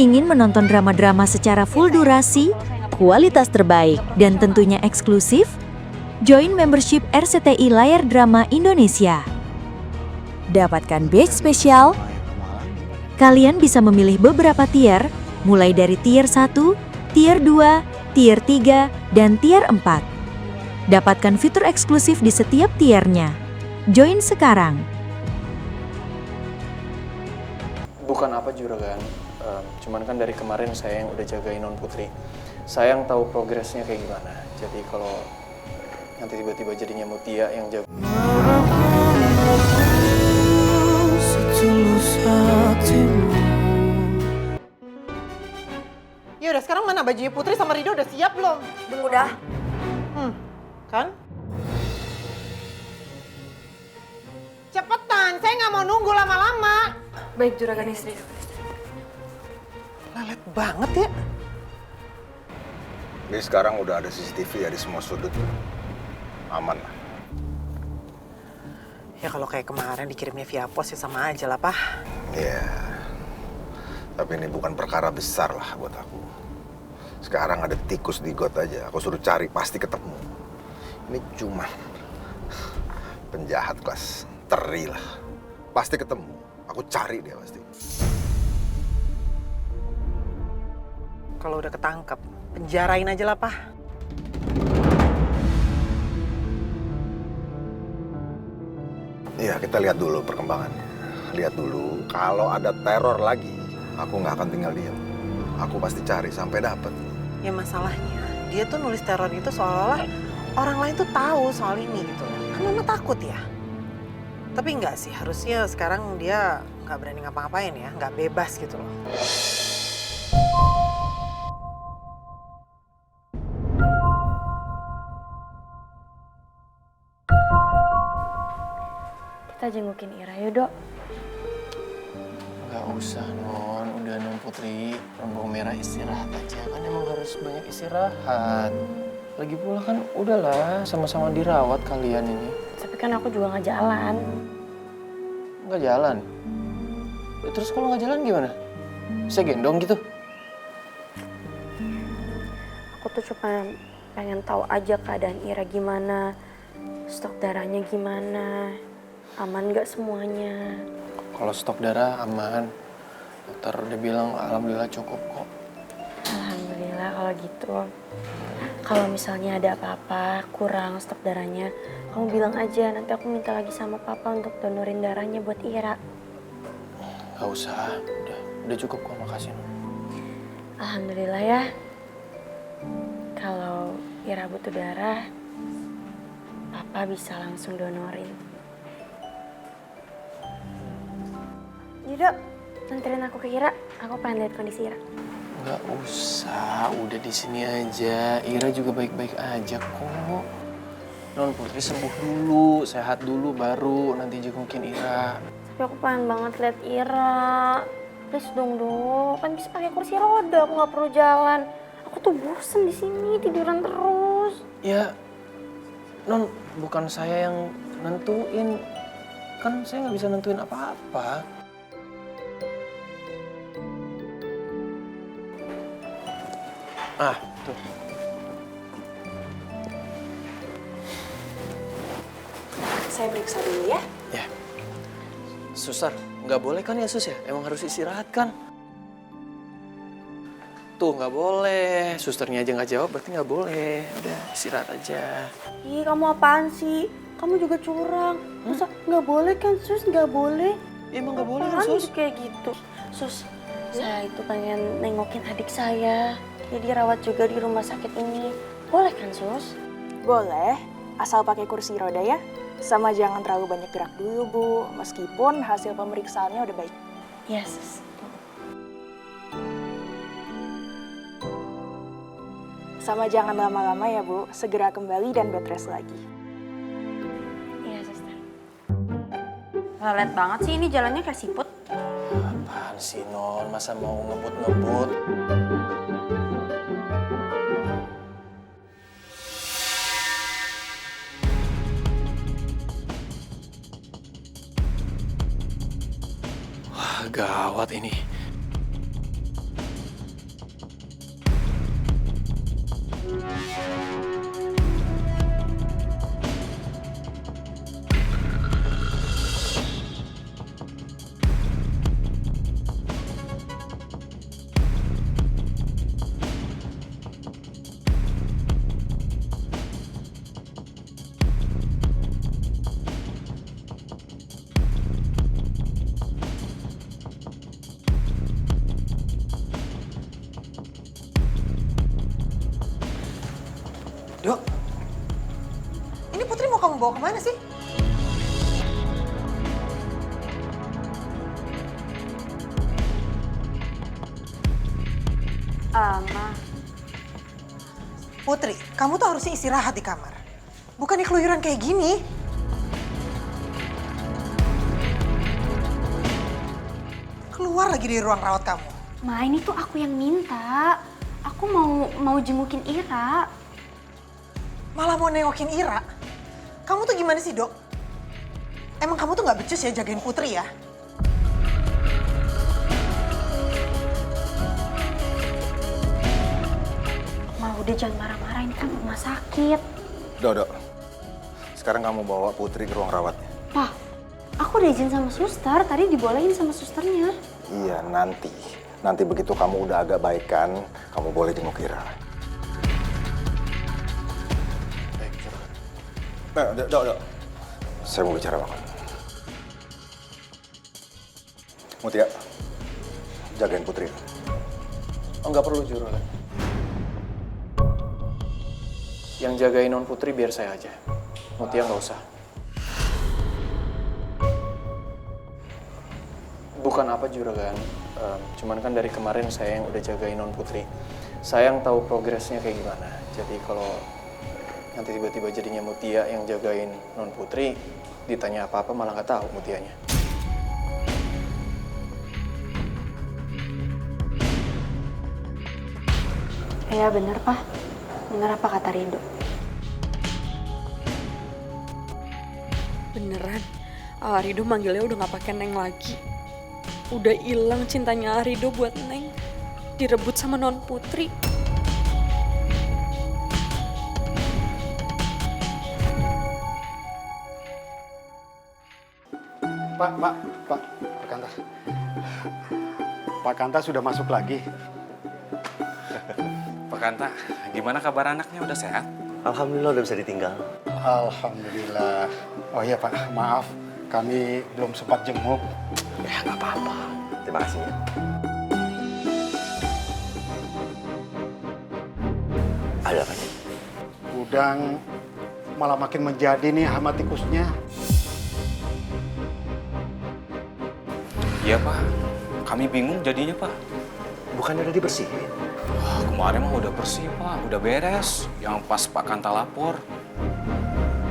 Ingin menonton drama-drama secara full durasi, kualitas terbaik, dan tentunya eksklusif? Join membership RCTI Layar Drama Indonesia. Dapatkan batch spesial. Kalian bisa memilih beberapa tier, mulai dari tier 1, tier 2, tier 3, dan tier 4. Dapatkan fitur eksklusif di setiap tiernya. Join sekarang. Bukan apa juragan, cuman kan dari kemarin saya yang udah jagain Non Putri. Saya yang tahu progresnya kayak gimana. Jadi kalau nanti tiba-tiba jadinya Mutia yang jaga. Ya udah, sekarang mana bajunya Putri sama Rido udah siap belum? Udah. Kan? Cepetan, saya nggak mau nunggu lama-lama. Baik juragan istri. Lelet banget ya. Jadi sekarang udah ada CCTV ya di semua sudut. Aman lah. Ya kalau kayak kemarin dikirimnya via pos ya sama aja lah, Pak. Iya. Tapi ini bukan perkara besar lah buat aku. Sekarang ada tikus di got aja. Aku suruh cari, pasti ketemu. Ini cuma penjahat kelas teri lah. Pasti ketemu. Aku cari dia pasti. Kalau udah ketangkep, penjarain aja lah, Pak. Iya, kita lihat dulu perkembangannya. Lihat dulu, kalau ada teror lagi, aku nggak akan tinggal diam. Aku pasti cari sampai dapat. Ya masalahnya, dia tuh nulis teror itu seolah-olah orang lain tuh tahu soal ini gitu. Kan Mama takut ya. Tapi enggak sih, harusnya sekarang dia nggak berani ngapa-ngapain ya, nggak bebas gitu loh. Kita jengukin Ira yuk, Dok. Nggak usah Non, udah Non Putri, Rombong Merah istirahat aja. Kan emang harus banyak istirahat. Lagi pula kan udahlah, sama-sama dirawat kalian ini. Tapi kan aku juga nggak jalan. Nggak jalan? Terus kalau nggak jalan gimana? Saya gendong gitu? Aku tuh cuma pengen tahu aja keadaan Ira gimana, stok darahnya gimana, aman nggak semuanya. Kalau stok darah aman. Dokter udah bilang alhamdulillah cukup kok. Alhamdulillah kalau gitu. Kalau misalnya ada apa-apa kurang stok darahnya, kamu bilang aja, nanti aku minta lagi sama Papa untuk donorin darahnya buat Ira. Nggak usah, udah cukup kok, makasih Non. Alhamdulillah ya. Kalau Ira butuh darah, Papa bisa langsung donorin. Yaudah, anterin aku ke Ira. Aku pengen lihat kondisi Ira. Nggak usah, udah di sini aja. Ira juga baik-baik aja kok. Non Putri sembuh dulu, sehat dulu, baru nanti jengukin Ira. Tapi aku pengen banget lihat Ira. Please dong, Dok. Kan bisa pakai kursi roda, aku nggak perlu jalan. Aku tuh bosen di sini tiduran terus. Ya, Non, bukan saya yang nentuin. Kan saya nggak bisa nentuin apa-apa. Ah, tuh. Saya periksa dulu ya. Ya. Suster, nggak boleh kan ya Sus ya? Emang harus istirahat kan? Tuh, nggak boleh. Susternya aja nggak jawab, berarti nggak boleh. Udah, istirahat aja. Ih, kamu apaan sih? Kamu juga curang. Masa nggak boleh kan, Sus? Nggak boleh. Emang nggak boleh Apaan Sus? kayak gitu. Sus, saya itu pengen nengokin adik saya. Dia dirawat juga di rumah sakit ini. Boleh kan, Sus? Boleh, asal pakai kursi roda ya. Sama jangan terlalu banyak gerak dulu, Bu. Meskipun hasil pemeriksaannya udah baik. Iya, Sus. Sama jangan lama-lama ya, Bu. Segera kembali dan bed rest lagi. Iya, Suster. Lelet banget sih ini jalannya kayak siput. Apaan sih Non, masa mau ngebut-ngebut? Wah, gawat ini. Dok, ini Putri mau kamu bawa kemana sih? Ma, Putri, kamu tuh harusnya istirahat di kamar. Bukannya keluyuran kayak gini. Keluar lagi dari ruang rawat kamu. Ma, ini tuh aku yang minta. Aku mau jengukin Ira. Malah mau nengokin Ira. Kamu tuh gimana sih, Dok? Emang kamu tuh nggak becus ya jagain Putri ya? Ma, udah jangan marah-marah, ini kan rumah sakit. Dok. Sekarang kamu bawa Putri ke ruang rawatnya. Pak, aku udah izin sama suster, tadi dibolehin sama susternya. Iya, nanti. Nanti begitu kamu udah agak baikan, kamu boleh jenguk Ira. Baik, Juragan. Dok. Saya mau bicara sama kamu. Mutia, jagain Putri. Oh, nggak perlu, Juragan. Yang jagain non Putri biar saya aja. Mutia nggak usah. Bukan apa, Juragan. Cuman kan dari kemarin saya yang udah jagain non Putri. Saya yang tahu progresnya kayak gimana. Jadi kalau nanti tiba-tiba jadinya Mutia yang jagain non Putri, ditanya apa-apa malah nggak tahu Mutianya. Iya bener, Pak. Bener apa kata Rido? Beneran, Rido manggilnya udah gak pakai Neng lagi. Udah hilang cintanya Rido buat Neng. Direbut sama non Putri. Pak Kanta. Pak Kanta sudah masuk lagi. Pak Kanta, gimana kabar anaknya? Udah sehat? Alhamdulillah udah bisa ditinggal. Alhamdulillah. Oh iya Pak, maaf kami belum sempat jenguk. Ya nggak apa-apa. Terima kasih ya. Ada apa nih? Udang malah makin menjadi nih hama tikusnya. Iya Pak, kami bingung jadinya Pak. Bukannya udah dibersihin? Kemarin mah udah bersih Pak, udah beres. Yang pas Pak Kanta lapor.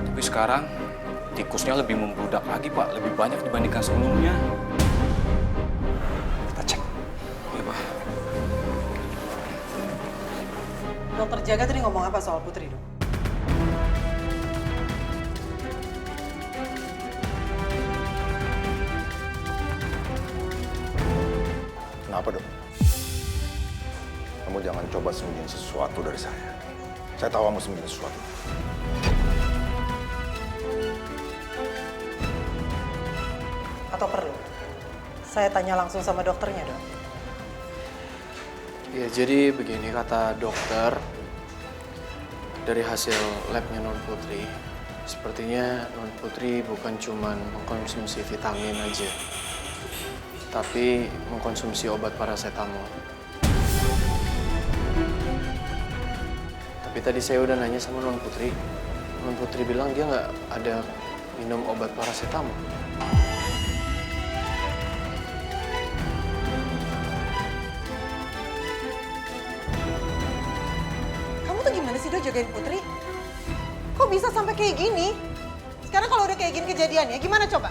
Tapi sekarang tikusnya lebih membludak lagi Pak, lebih banyak dibandingkan sebelumnya. Kita cek. Iya Pak. Dokter jaga tadi ngomong apa soal Putri, Dok? Kenapa, Dok? Kamu jangan coba sembunyiin sesuatu dari saya. Saya tahu kamu sembunyiin sesuatu. Atau perlu? Saya tanya langsung sama dokternya, Dok. Ya, jadi begini kata dokter, dari hasil labnya Non Putri, sepertinya Non Putri bukan cuma mengkonsumsi vitamin aja, tapi mengkonsumsi obat paracetamol. Tapi tadi saya udah nanya sama Non Putri bilang dia nggak ada minum obat paracetamol. Kamu tuh gimana sih, Dok, jagain Putri? Kok bisa sampai kayak gini? Sekarang kalau udah kayak gini kejadiannya, gimana coba?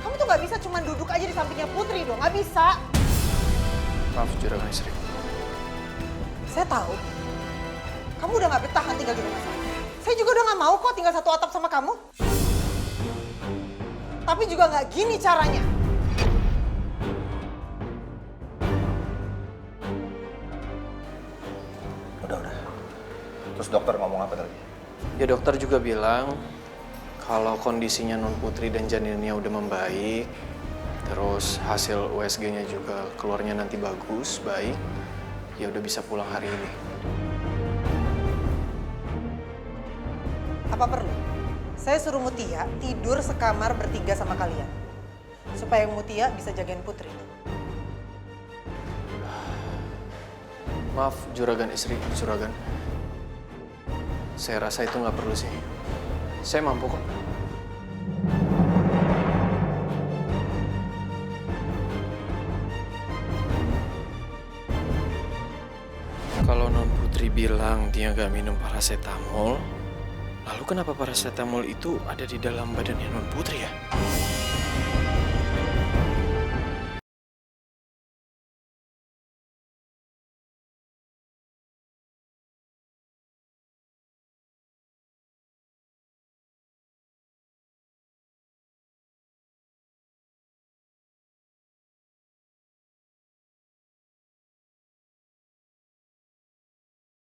Kamu tuh nggak bisa cuma duduk aja di sampingnya Putri dong, nggak bisa. Maaf, Juragan Istri. Saya tahu. Kamu udah nggak betah tinggal di rumah saya. Saya juga udah nggak mau kok tinggal satu atap sama kamu. Tapi juga nggak gini caranya. Udah. Terus dokter ngomong apa tadi? Ya dokter juga bilang kalau kondisinya Non Putri dan janinnya udah membaik, terus hasil USG-nya juga keluarnya nanti bagus, baik, ya udah bisa pulang hari ini. Apa perlu? Saya suruh Mutia tidur sekamar bertiga sama kalian. Supaya Mutia bisa jagain Putri. Maaf, Juragan Istri, Juragan. Saya rasa itu nggak perlu sih. Saya mampu kok. Kalau Non Putri bilang dia nggak minum paracetamol, lalu kenapa paracetamol itu ada di dalam badannya Non Putri ya?